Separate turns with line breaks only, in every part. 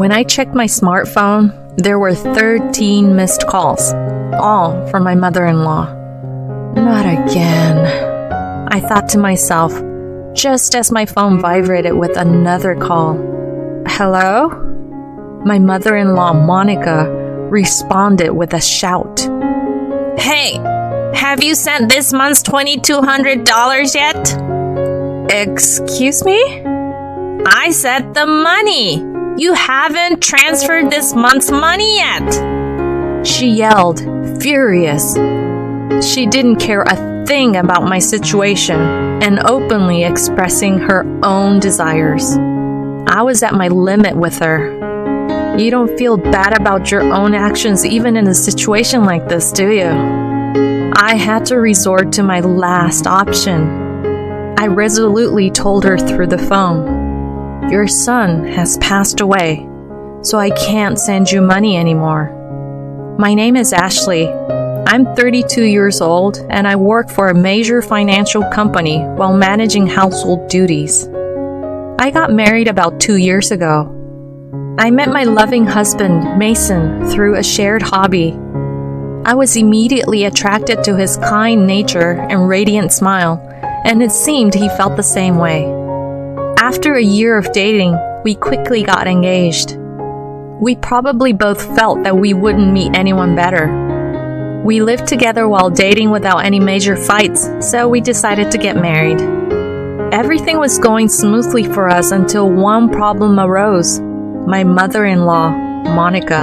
When I checked my smartphone, there were 13 missed calls, all from my mother-in-law. Not again, I thought to myself, just as my phone vibrated with another call. Hello? My mother-in-law, Monica, responded with a shout.
Hey, have you sent this month's $2,200 yet?
Excuse me?
I said the money. You haven't transferred this month's money yet.
She yelled, furious. She didn't care a thing about my situation and openly expressing her own desires. I was at my limit with her. You don't feel bad about your own actions even in a situation like this, do you? I had to resort to my last option. I resolutely told her through the phone, your son has passed away, so I can't send you money anymore. My name is Ashley. I'm 32 years old and I work for a major financial company while managing household duties. I got married about 2 years ago. I met my loving husband, Mason, through a shared hobby. I was immediately attracted to his kind nature and radiant smile, and it seemed he felt the same way. After a year of dating, we quickly got engaged. We probably both felt that we wouldn't meet anyone better. We lived together while dating without any major fights, so we decided to get married. Everything was going smoothly for us until one problem arose. My mother-in-law, Monica.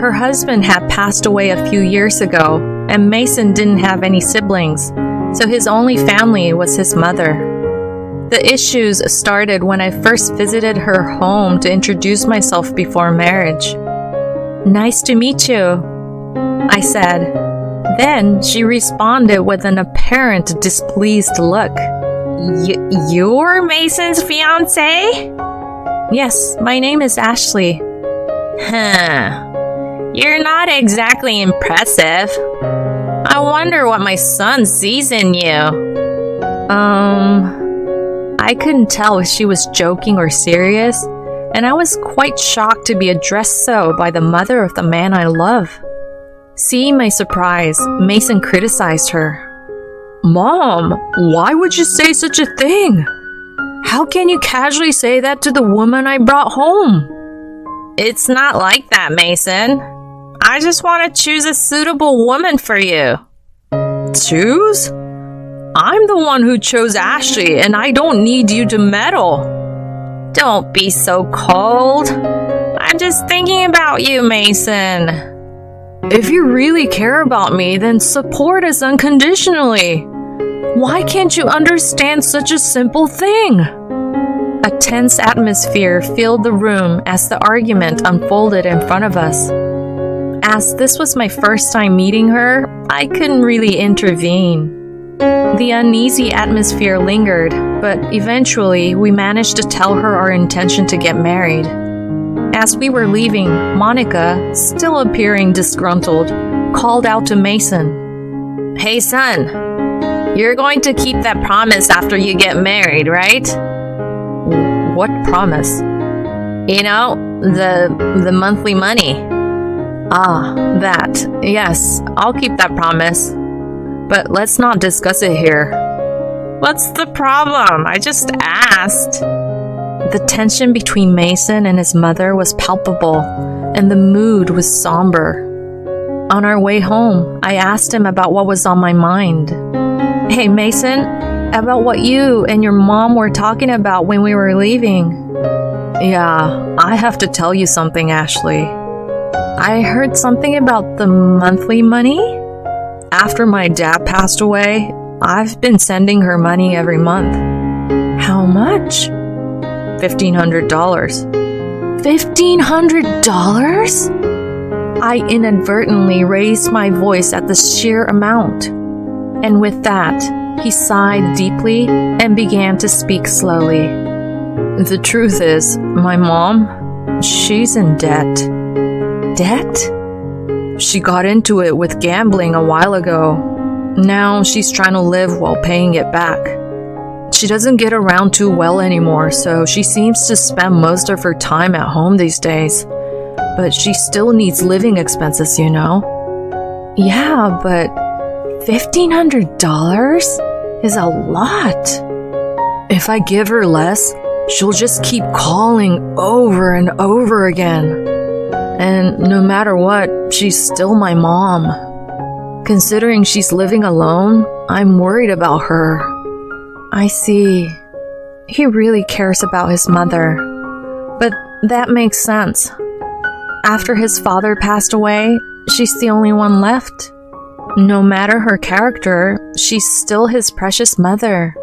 Her husband had passed away a few years ago, and Mason didn't have any siblings, so his only family was his mother. The issues started when I first visited her home to introduce myself before marriage. Nice to meet you, I said. Then she responded with an apparent displeased look.
You're Mason's fiancé?
Yes, my name is Ashley.
You're not exactly impressive. I wonder what my son sees in you.
I couldn't tell if she was joking or serious, and I was quite shocked to be addressed so by the mother of the man I love. Seeing my surprise, Mason criticized her. Mom, why would you say such a thing? How can you casually say that to the woman I brought home?
It's not like that, Mason. I just want to choose a suitable woman for you.
Choose? I'm the one who chose Ashley, and I don't need you to meddle.
Don't be so cold. I'm just thinking about you, Mason.
If you really care about me, then support us unconditionally. Why can't you understand such a simple thing? A tense atmosphere filled the room as the argument unfolded in front of us. As this was my first time meeting her, I couldn't really intervene. The uneasy atmosphere lingered, but eventually we managed to tell her our intention to get married. As we were leaving, Monica, still appearing disgruntled, called out to Mason,
Hey son, you're going to keep that promise after you get married, right?
What promise?
You know, the monthly money.
Ah, that. Yes, I'll keep that promise. But let's not discuss it here.
What's the problem? I just asked.
The tension between Mason and his mother was palpable, and the mood was somber. On our way home, I asked him about what was on my mind. Hey, Mason, about what you and your mom were talking about when we were leaving. Yeah, I have to tell you something, Ashley. I heard something about the monthly money. After my dad passed away, I've been sending her money every month. How much? $1,500. $1,500? I inadvertently raised my voice at the sheer amount. And with that, he sighed deeply and began to speak slowly. The truth is, my mom, she's in debt. Debt? She got into it with gambling a while ago. Now she's trying to live while paying it back. She doesn't get around too well anymore, so she seems to spend most of her time at home these days. But she still needs living expenses, you know? Yeah, but $1,500 is a lot. If I give her less, she'll just keep calling over and over again. And no matter what, she's still my mom. Considering she's living alone, I'm worried about her. I see. He really cares about his mother. But that makes sense. After his father passed away, she's the only one left. No matter her character, she's still his precious mother.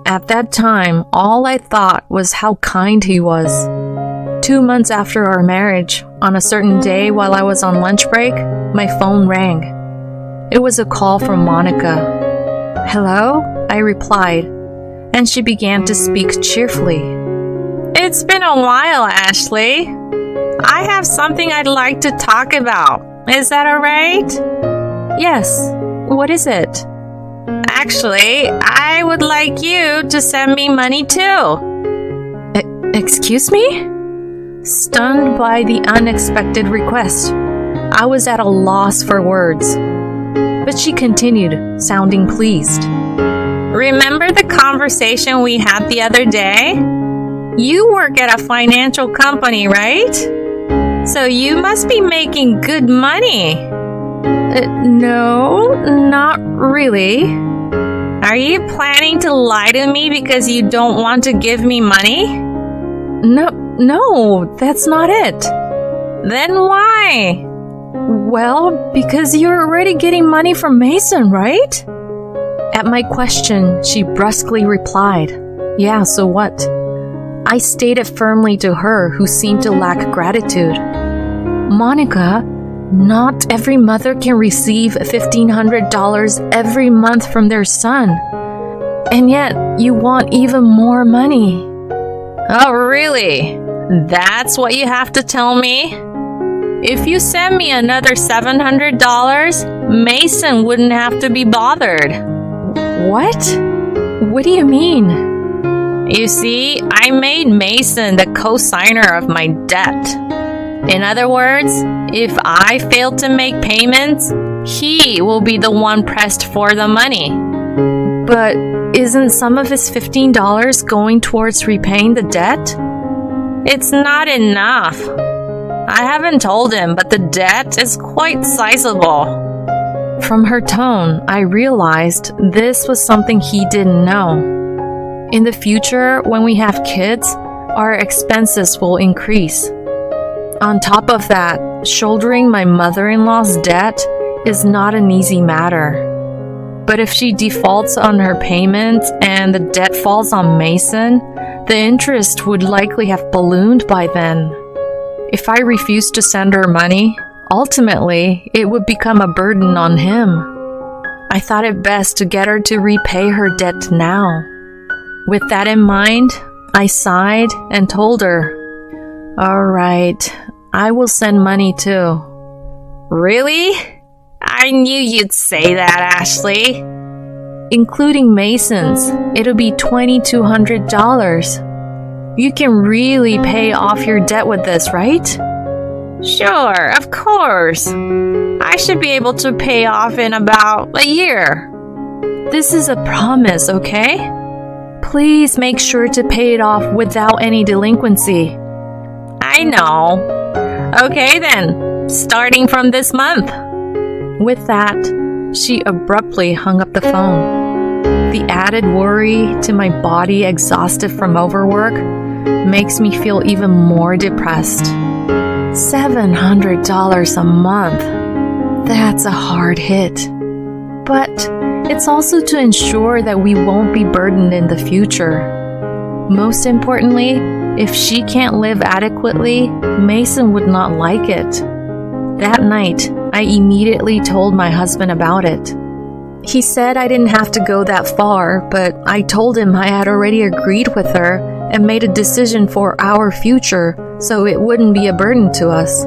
At that time, all I thought was how kind he was. 2 months after our marriage, on a certain day while I was on lunch break, my phone rang. It was a call from Monica. Hello? I replied, and she began to speak cheerfully.
It's been a while, Ashley. I have something I'd like to talk about. Is that alright?
Yes. What is it?
Actually, I would like you to send me money too.
Excuse me? Stunned by the unexpected request, I was at a loss for words. But she continued, sounding pleased.
Remember the conversation we had the other day? You work at a financial company, right? So you must be making good money.
No, not really.
Are you planning to lie to me because you don't want to give me money?
No, that's not it.
Then why?
Well, because you're already getting money from Mason, right? At my question, she brusquely replied, Yeah, so what? I stated firmly to her, who seemed to lack gratitude. Monica, not every mother can receive $1,500 every month from their son. And yet, you want even more money.
Oh, really? That's what you have to tell me? If you send me another $700, Mason wouldn't have to be bothered.
What? What do you mean?
You see, I made Mason the co-signer of my debt. In other words, if I fail to make payments, he will be the one pressed for the money.
But isn't some of his $15 going towards repaying the debt?
It's not enough. I haven't told him, but the debt is quite sizable.
From her tone, I realized this was something he didn't know. In the future, when we have kids, our expenses will increase. On top of that, shouldering my mother-in-law's debt is not an easy matter. But if she defaults on her payments and the debt falls on Mason, the interest would likely have ballooned by then. If I refused to send her money, ultimately, it would become a burden on him. I thought it best to get her to repay her debt now. With that in mind, I sighed and told her, All right, I will send money too.
Really? I knew you'd say that, Ashley.
Including Mason's, it'll be $2,200. You can really pay off your debt with this, right?
Sure, of course. I should be able to pay off in about a year.
This is a promise, okay? Please make sure to pay it off without any delinquency.
I know. Okay then, starting from this month.
With that, she abruptly hung up the phone. The added worry to my body exhausted from overwork makes me feel even more depressed. $700 a month. That's a hard hit. But it's also to ensure that we won't be burdened in the future. Most importantly, if she can't live adequately, Mason would not like it. That night, I immediately told my husband about it. He said I didn't have to go that far, but I told him I had already agreed with her and made a decision for our future, so it wouldn't be a burden to us.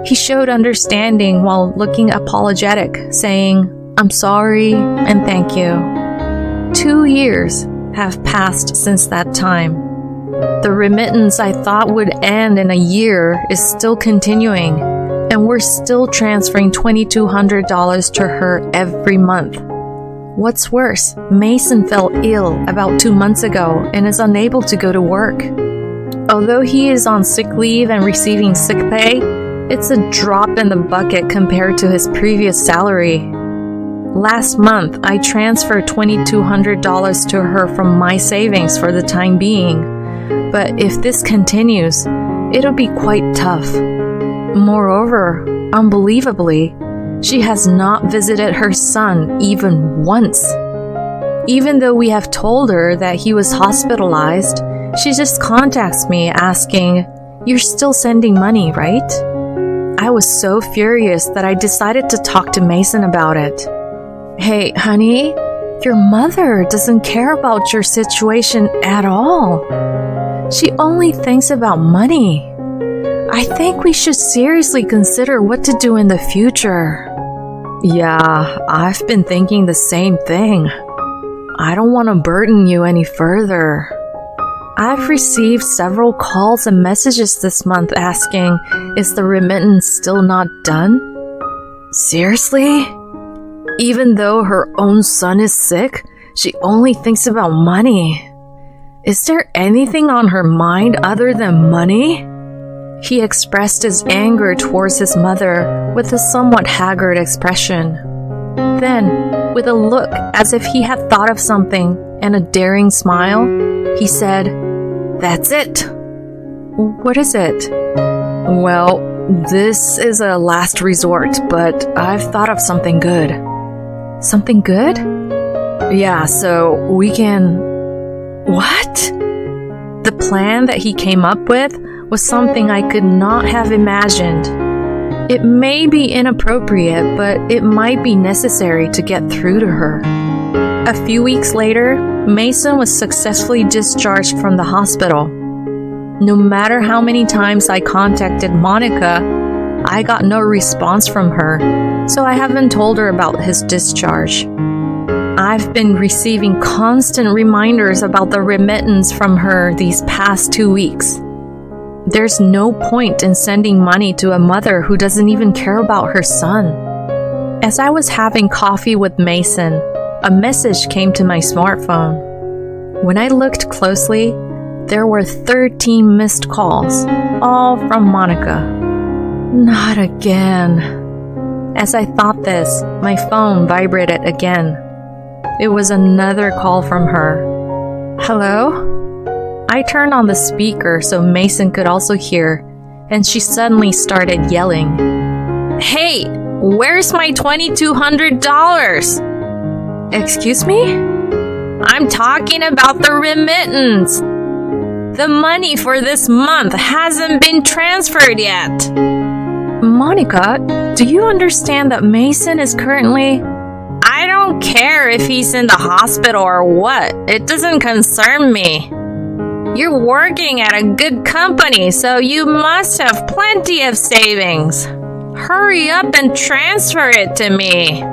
He showed understanding while looking apologetic, saying, I'm sorry and thank you. 2 years, have passed since that time. The remittance I thought would end in a year is still continuing, and we're still transferring $2,200 to her every month. What's worse, Mason fell ill about 2 months ago and is unable to go to work. Although he is on sick leave and receiving sick pay, it's a drop in the bucket compared to his previous salary. Last month, I transferred $2,200 to her from my savings for the time being, but if this continues, it'll be quite tough. Moreover, unbelievably, she has not visited her son even once. Even though we have told her that he was hospitalized, she just contacts me asking, "You're still sending money, right?" I was so furious that I decided to talk to Mason about it. "Hey, honey, your mother doesn't care about your situation at all. She only thinks about money. I think we should seriously consider what to do in the future." "Yeah, I've been thinking the same thing. I don't want to burden you any further. I've received several calls and messages this month asking, is the remittance still not done?" Seriously? Even though her own son is sick, she only thinks about money. Is there anything on her mind other than money? He expressed his anger towards his mother with a somewhat haggard expression. Then, with a look as if he had thought of something and a daring smile, he said, "That's it." "What is it?" "Well, this is a last resort, but I've thought of something good." "Something good?" "Yeah, so we can..." "What?" The plan that he came up with was something I could not have imagined. It may be inappropriate, but it might be necessary to get through to her. A few weeks later, Mason was successfully discharged from the hospital. No matter how many times I contacted Monica, I got no response from her, so I haven't told her about his discharge. I've been receiving constant reminders about the remittance from her these past 2 weeks. There's no point in sending money to a mother who doesn't even care about her son. As I was having coffee with Mason, a message came to my smartphone. When I looked closely, there were 13 missed calls, all from Monica. Not again. As I thought this, my phone vibrated again. It was another call from her. "Hello?" I turned on the speaker so Mason could also hear, and she suddenly started yelling, "Hey, where's my $2,200? "Excuse me?" "I'm talking about the remittance. The money for this month hasn't been transferred yet." "Monica, do you understand that Mason is currently..." "I don't care if he's in the hospital or what. It doesn't concern me. You're working at a good company, so you must have plenty of savings. Hurry up and transfer it to me."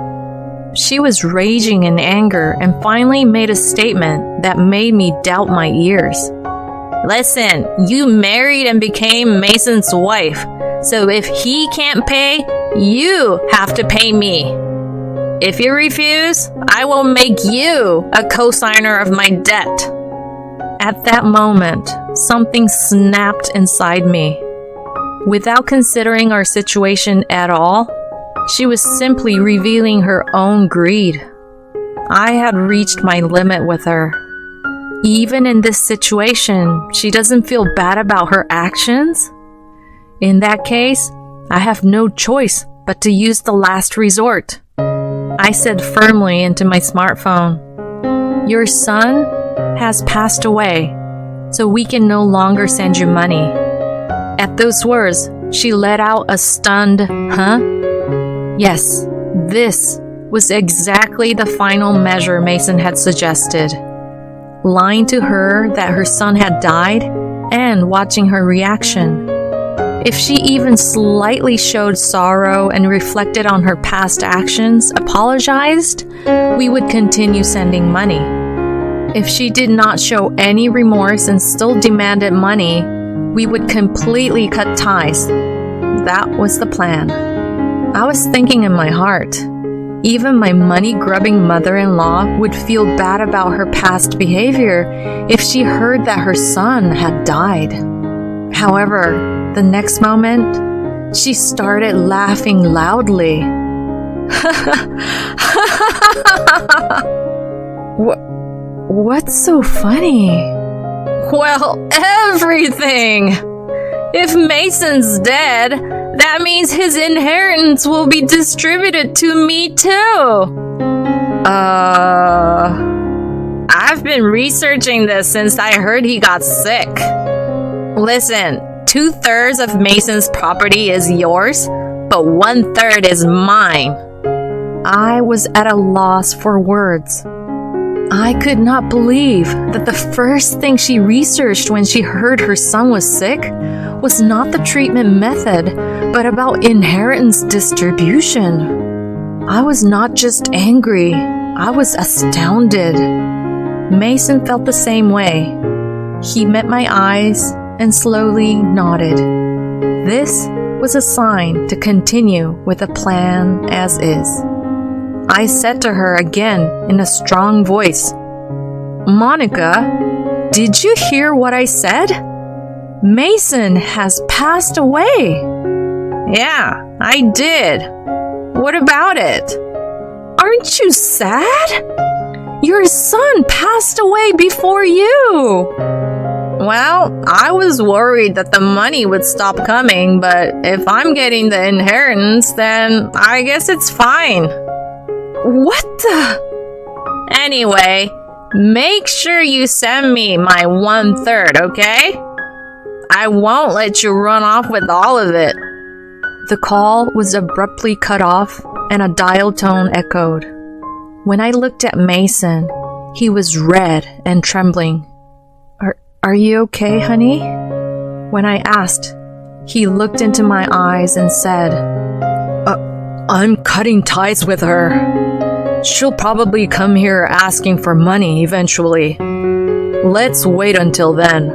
She was raging in anger and finally made a statement that made me doubt my ears. "Listen, you married and became Mason's wife, so if he can't pay, you have to pay me. If you refuse, I will make you a co-signer of my debt." At that moment, something snapped inside me. Without considering our situation at all, she was simply revealing her own greed. I had reached my limit with her. Even in this situation, she doesn't feel bad about her actions? In that case, I have no choice but to use the last resort. I said firmly into my smartphone, "Your son has passed away, so we can no longer send you money." At those words, she let out a stunned, "Huh?" Yes, this was exactly the final measure Mason had suggested. Lying to her that her son had died and watching her reaction. If she even slightly showed sorrow and reflected on her past actions, apologized, we would continue sending money. If she did not show any remorse and still demanded money, we would completely cut ties. That was the plan. I was thinking in my heart, even my money-grubbing mother-in-law would feel bad about her past behavior if she heard that her son had died. However, the next moment, she started laughing loudly. What's so funny?
Well, everything! If Mason's dead, that means his inheritance will be distributed to me too. I've been researching this since I heard he got sick. Listen, 2/3 of Mason's property is yours, but 1/3 is mine.
I was at a loss for words. I could not believe that the first thing she researched when she heard her son was sick was not the treatment method, but about inheritance distribution. I was not just angry, I was astounded. Mason felt the same way. He met my eyes and slowly nodded. This was a sign to continue with the plan as is. I said to her again in a strong voice, "Monica, did you hear what I said? Mason has passed away."
Yeah, I did. What about it?
Aren't you sad? Your son passed away before you.
Well, I was worried that the money would stop coming, but if I'm getting the inheritance, then I guess it's fine.
What the?
Anyway, make sure you send me my 1/3, okay? I won't let you run off with all of it.
The call was abruptly cut off and a dial tone echoed. When I looked at Mason, he was red and trembling. Are you okay, honey? When I asked, he looked into my eyes and said, I'm cutting ties with her. She'll probably come here asking for money eventually. Let's wait until then.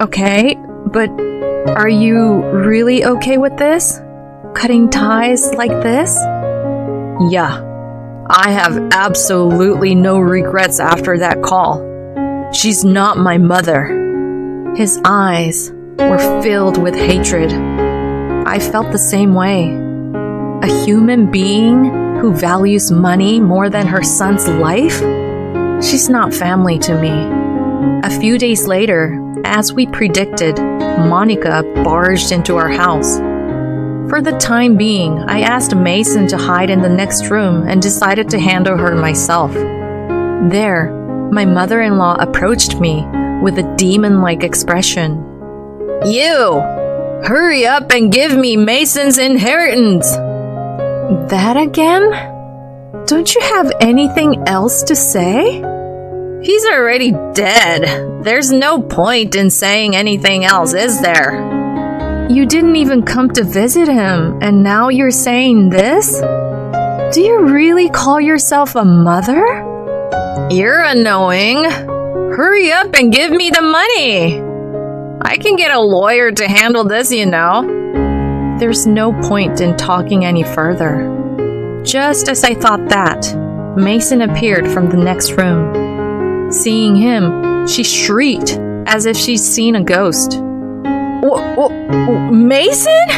Okay, but are you really okay with this? Cutting ties like this? Yeah, I have absolutely no regrets after that call. She's not my mother. His eyes were filled with hatred. I felt the same way. A human being who values money more than her son's life? She's not family to me. A few days later, as we predicted, Monica barged into our house. For the time being, I asked Mason to hide in the next room and decided to handle her myself. There, my mother-in-law approached me with a demon-like expression.
You! Hurry up and give me Mason's inheritance!
That again? Don't you have anything else to say?
He's already dead. There's no point in saying anything else, is there?
You didn't even come to visit him, and now you're saying this? Do you really call yourself a mother?
You're annoying. Hurry up and give me the money. I can get a lawyer to handle this, you know.
There's no point in talking any further. Just as I thought that, Mason appeared from the next room. Seeing him, she shrieked as if she'd seen a ghost.
Mason?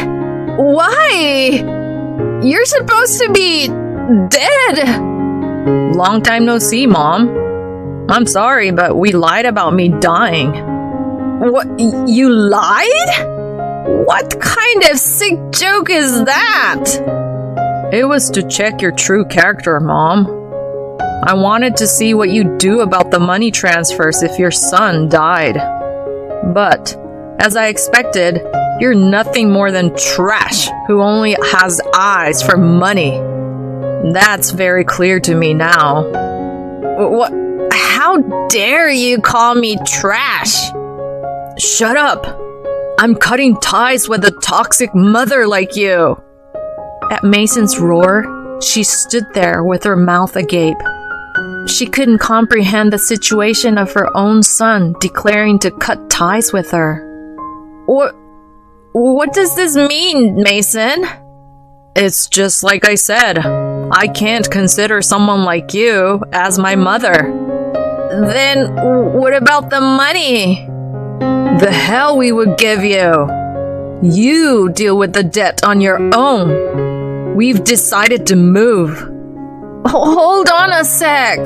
Why? You're supposed to be dead.
Long time no see, Mom. I'm sorry, but we lied about me dying.
What? You lied? What kind of sick joke is that?
It was to check your true character, Mom. I wanted to see what you'd do about the money transfers if your son died. But, as I expected, you're nothing more than trash who only has eyes for money. That's very clear to me now.
What? How dare you call me trash?
Shut up! I'm cutting ties with a toxic mother like you! At Mason's roar, she stood there with her mouth agape. She couldn't comprehend the situation of her own son declaring to cut ties with her.
What does this mean, Mason?
It's just like I said. I can't consider someone like you as my mother.
Then what about the money?
The hell we would give you. You deal with the debt on your own. We've decided to move.
Hold on a sec.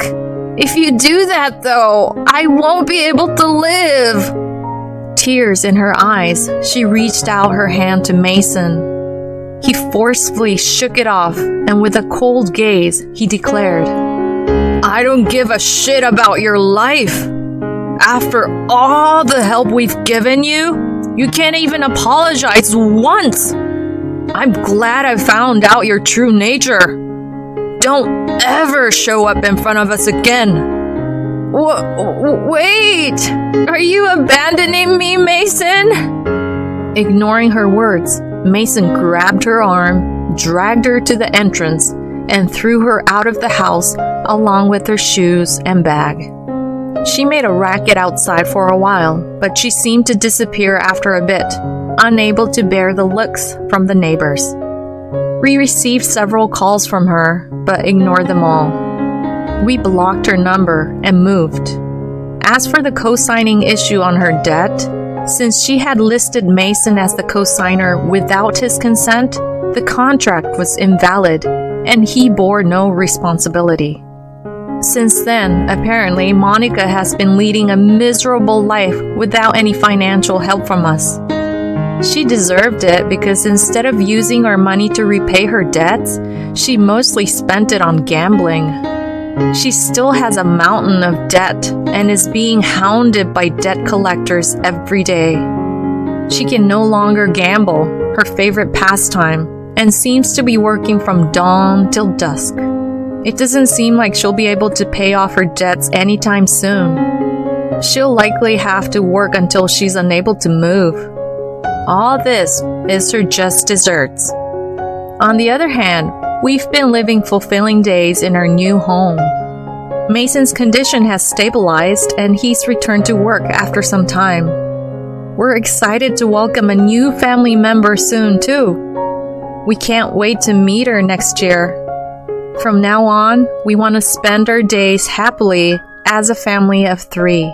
If you do that, though, I won't be able to live.
Tears in her eyes, she reached out her hand to Mason. He forcefully shook it off, and with a cold gaze, he declared, I don't give a shit about your life. After all the help we've given you, you can't even apologize once. I'm glad I found out your true nature. Don't ever show up in front of us again.
Wait! Are you abandoning me, Mason?
Ignoring her words, Mason grabbed her arm, dragged her to the entrance, and threw her out of the house along with her shoes and bag. She made a racket outside for a while, but she seemed to disappear after a bit, unable to bear the looks from the neighbors. We received several calls from her, but ignored them all. We blocked her number and moved. As for the co-signing issue on her debt, since she had listed Mason as the co-signer without his consent, the contract was invalid, and he bore no responsibility. Since then, apparently, Monica has been leading a miserable life without any financial help from us. She deserved it because instead of using our money to repay her debts, she mostly spent it on gambling. She still has a mountain of debt and is being hounded by debt collectors every day. She can no longer gamble, her favorite pastime, and seems to be working from dawn till dusk. It doesn't seem like she'll be able to pay off her debts anytime soon. She'll likely have to work until she's unable to move. All this is her just desserts. On the other hand, we've been living fulfilling days in our new home. Mason's condition has stabilized and he's returned to work after some time. We're excited to welcome a new family member soon too. We can't wait to meet her next year. From now on, we want to spend our days happily as a family of 3.